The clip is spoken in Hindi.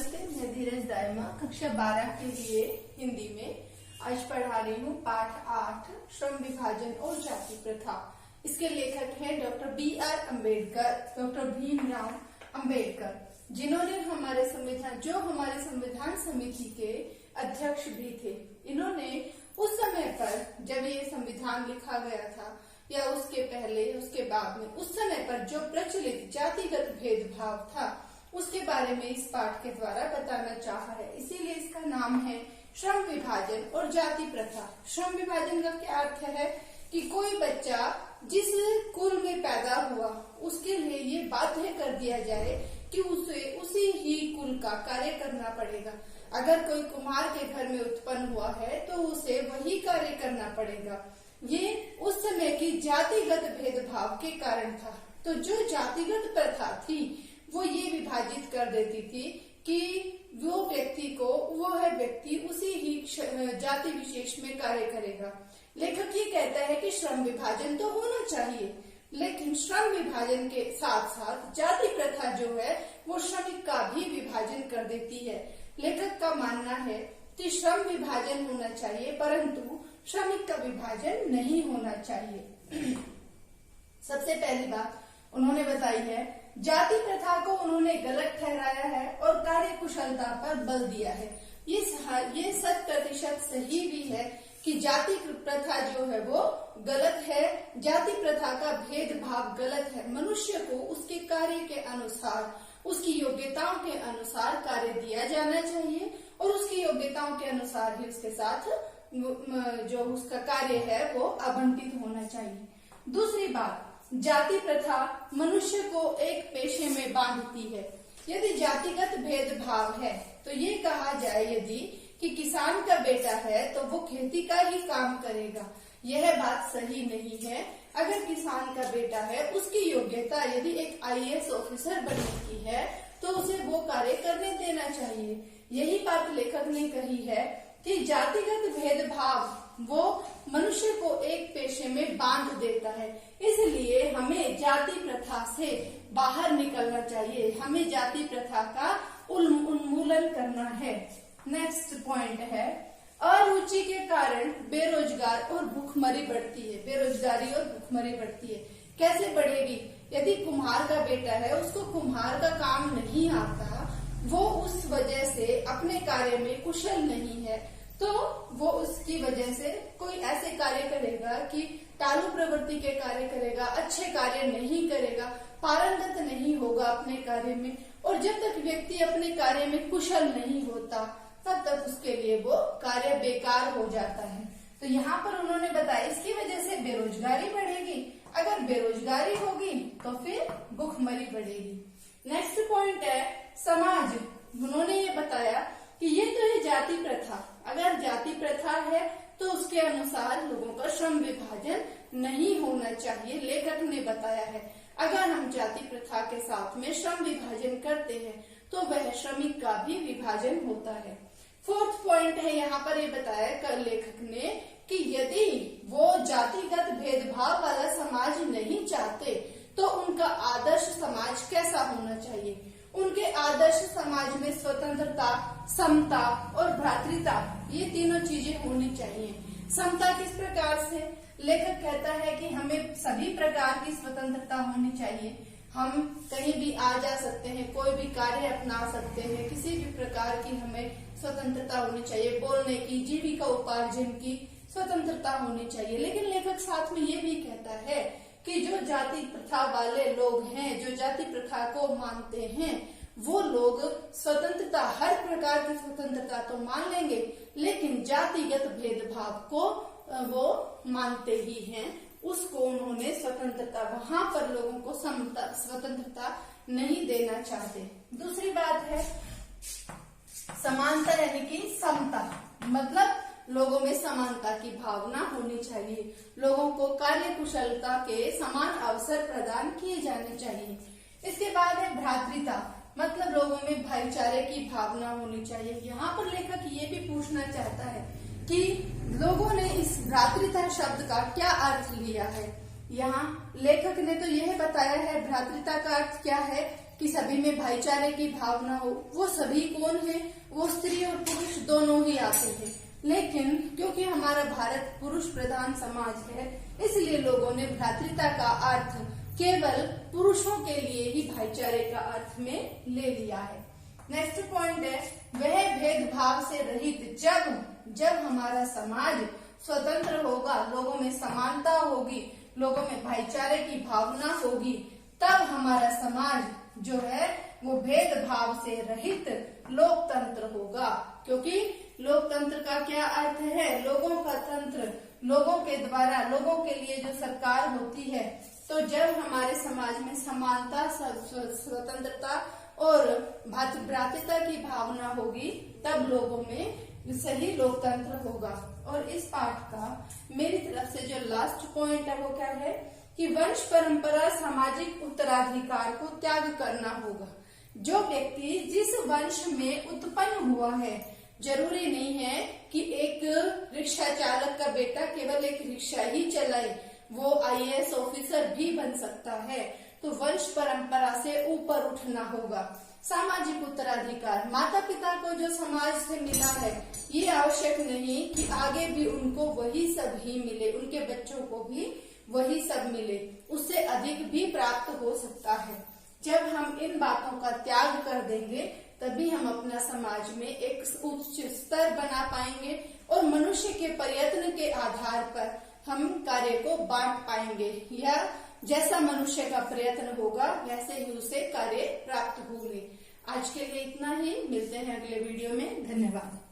नमस्ते, मैं धीरज दायमा कक्षा 12 के लिए हिंदी में आज पढ़ा रही हूँ पाठ 8 श्रम विभाजन और जाति प्रथा। इसके लेखक हैं doctor B.R. Ambedkar, doctor Bhimrao Ambedkar, जिन्होंने हमारे संविधान समिति के अध्यक्ष भी थे। इन्होंने उस समय पर जब ये संविधान लिखा गया था या उसके पहले उसके बाद में उस समय पर जो प्रचलित जातिगत भेदभाव था उसके बारे में इस पाठ के द्वारा बताना चाहा है। इसीलिए इसका नाम है श्रम विभाजन और जाति प्रथा। श्रम विभाजन का क्या अर्थ है कि कोई बच्चा जिस कुल में पैदा हुआ उसके लिए ये बाध्य कर दिया जाए कि उसे उसी ही कुल का कार्य करना पड़ेगा। अगर कोई कुम्हार के घर में उत्पन्न हुआ है तो उसे वही कार्य करना पड़ेगा। ये उस समय की जातिगत भेदभाव के कारण था। तो जो जातिगत प्रथा थी वो ये विभाजित कर देती थी कि वह व्यक्ति उसी ही जाति विशेष में कार्य करेगा। लेखक ये कहता है कि श्रम विभाजन तो होना चाहिए, लेकिन श्रम विभाजन के साथ साथ जाति प्रथा जो है वो श्रमिक का भी विभाजन कर देती है। लेखक का मानना है कि श्रम विभाजन होना चाहिए परंतु श्रमिक का विभाजन नहीं होना चाहिए। सबसे पहली बात उन्होंने बताई है, जाति प्रथा को उन्होंने गलत ठहराया है और कार्य कुशलता पर बल दिया है। ये 100% सही भी है कि जाति प्रथा जो है वो गलत है। जाति प्रथा का भेदभाव गलत है। मनुष्य को उसके कार्य के अनुसार, उसकी योग्यताओं के अनुसार कार्य दिया जाना चाहिए और उसकी योग्यताओं के अनुसार ही उसके साथ जो उसका कार्य है वो आवंटित होना चाहिए। दूसरी बात, जाति प्रथा मनुष्य को एक पेशे में बांधती है। यदि जातिगत भेदभाव है तो ये कहा जाए यदि कि किसान का बेटा है तो वो खेती का ही काम करेगा, यह बात सही नहीं है। अगर किसान का बेटा है उसकी योग्यता यदि एक IAS ऑफिसर बनने की है तो उसे वो कार्य करने देना चाहिए। यही बात लेखक ने कही है कि जातिगत भेदभाव वो मनुष्य को एक पेशे में बांध देता है, इसलिए हमें जाति प्रथा से बाहर निकलना चाहिए। हमें जाति प्रथा का उन्मूलन करना है। नेक्स्ट पॉइंट है, अरुचि के कारण बेरोजगार और भूखमरी बढ़ती है। बेरोजगारी और भूखमरी बढ़ती है। कैसे बढ़ेगी? यदि कुम्हार का बेटा है उसको कुम्हार का काम नहीं आता, वो उस वजह से अपने कार्य में कुशल नहीं है, तो वो उसकी वजह से कोई ऐसे कार्य करेगा कि टालू प्रवृत्ति के कार्य करेगा, अच्छे कार्य नहीं करेगा, पारंगत नहीं होगा अपने कार्य में। और जब तक व्यक्ति अपने कार्य में कुशल नहीं होता तब तक उसके लिए वो कार्य बेकार हो जाता है। तो यहाँ पर उन्होंने बताया इसकी वजह से बेरोजगारी बढ़ेगी। अगर बेरोजगारी होगी तो फिर भूखमरी बढ़ेगी। नेक्स्ट पॉइंट है समाज। उन्होंने ये बताया कि ये तो है जाति प्रथा। अगर जाति प्रथा है तो उसके अनुसार लोगों का श्रम विभाजन नहीं होना चाहिए। लेखक ने बताया है अगर हम जाति प्रथा के साथ में श्रम विभाजन करते हैं तो वह श्रमिक का भी विभाजन होता है। फोर्थ पॉइंट है यहाँ पर ये बताया लेखक ने कि यदि वो जातिगत भेदभाव वाला समाज नहीं चाहते तो उनका आदर्श समाज कैसा होना चाहिए। उनके आदर्श समाज में स्वतंत्रता, समता और भ्रातृता ये तीनों चीजें होनी चाहिए। समता किस प्रकार से? लेखक कहता है कि हमें सभी प्रकार की स्वतंत्रता होनी चाहिए। हम कहीं भी आ जा सकते हैं, कोई भी कार्य अपना सकते हैं, किसी भी प्रकार की हमें स्वतंत्रता होनी चाहिए। बोलने की, जीविका उपार्जन की स्वतंत्रता होनी चाहिए। लेकिन लेखक साथ में ये भी कहता है कि जो जाति प्रथा वाले लोग हैं, जो जाति प्रथा को मानते हैं, वो लोग स्वतंत्रता, हर प्रकार की स्वतंत्रता तो मान लेंगे लेकिन जातिगत भेदभाव को वो मानते ही हैं। उसको उन्होंने स्वतंत्रता, वहां पर लोगों को स्वतंत्रता नहीं देना चाहते। दूसरी बात है समानता यानी कि समता, मतलब लोगों में समानता की भावना होनी चाहिए। लोगों को कार्य कुशलता के समान अवसर प्रदान किए जाने चाहिए। इसके बाद है भ्रातृता, मतलब लोगों में भाईचारे की भावना होनी चाहिए। यहाँ पर लेखक ये भी पूछना चाहता है कि लोगों ने इस भ्रातृता शब्द का क्या अर्थ लिया है। यहाँ लेखक ने तो यह बताया है भ्रातृता का अर्थ क्या है कि सभी में भाईचारे की भावना हो। वो सभी कौन है? वो स्त्री और पुरुष दोनों ही आते हैं। लेकिन क्योंकि हमारा भारत पुरुष प्रधान समाज है, इसलिए लोगों ने भ्रातृता का अर्थ केवल पुरुषों के लिए ही भाईचारे का अर्थ में ले लिया है। नेक्स्ट पॉइंट है, वह भेदभाव से रहित जब हमारा समाज स्वतंत्र होगा, लोगों में समानता होगी, लोगों में भाईचारे की भावना होगी, तब हमारा समाज जो है वो भेदभाव से रहित लोकतंत्र होगा। क्योंकि लोकतंत्र का क्या अर्थ है? लोगों का तंत्र, लोगों के द्वारा, लोगों के लिए जो सरकार होती है। तो जब हमारे समाज में समानता, स्वतंत्रता और भ्रातृता की भावना होगी, तब लोगों में सही लोकतंत्र होगा। और इस पाठ का मेरी तरफ से जो लास्ट पॉइंट है वो क्या है कि वंश परंपरा सामाजिक उत्तराधिकार को त्याग करना होगा। जो व्यक्ति जिस वंश में उत्पन्न हुआ है, जरूरी नहीं है कि एक रिक्शा चालक का बेटा केवल एक रिक्शा ही चलाए, वो IAS ऑफिसर भी बन सकता है। तो वंश परंपरा से ऊपर उठना होगा। सामाजिक उत्तराधिकार, माता पिता को जो समाज से मिला है, ये आवश्यक नहीं कि आगे भी उनको वही सब ही मिले, उनके बच्चों को भी वही सब मिले, उससे अधिक भी प्राप्त हो सकता है। जब हम इन बातों का त्याग कर देंगे, तभी हम अपना समाज में एक उच्च स्तर बना पाएंगे और मनुष्य के प्रयत्न के आधार पर हम कार्य को बांट पाएंगे, या जैसा मनुष्य का प्रयत्न होगा वैसे ही उसे कार्य प्राप्त होंगे। आज के लिए इतना ही, मिलते हैं अगले वीडियो में। धन्यवाद।